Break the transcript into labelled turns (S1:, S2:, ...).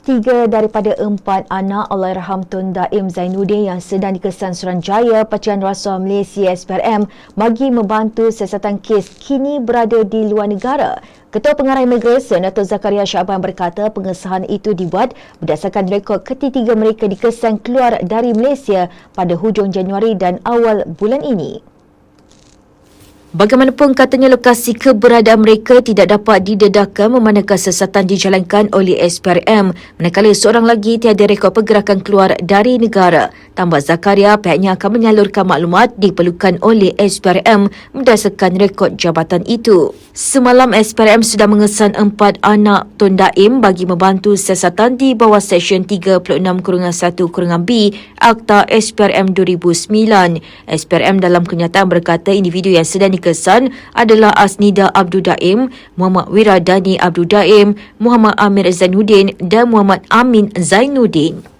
S1: 3 daripada 4 anak Allahyarham Tun Daim Zainuddin yang sedang dikesan Suruhanjaya Parti Rasuah Malaysia SPRM bagi membantu siasatan kes kini berada di luar negara. Ketua Pengarah Imigresen Dato' Zakaria Syaban berkata pengesahan itu dibuat berdasarkan rekod ketiga mereka dikesan keluar dari Malaysia pada hujung Januari dan awal bulan ini. Bagaimanapun katanya lokasi keberadaan mereka tidak dapat didedahkan memandangkan siasatan dijalankan oleh SPRM manakala seorang lagi tiada rekod pergerakan keluar dari negara. Tambah Zakaria, pihaknya akan menyalurkan maklumat diperlukan oleh SPRM berdasarkan rekod jabatan itu. Semalam SPRM sudah mengesan 4 anak Tun Daim bagi membantu siasatan di bawah Seksyen 36-1-B Akta SPRM 2009. SPRM dalam kenyataan berkata individu yang sedang dikesan adalah Asnida Abdul Daim, Muhammad Wiradani Abdul Daim, Muhammad Amir Zainuddin dan Muhammad Amin Zainuddin.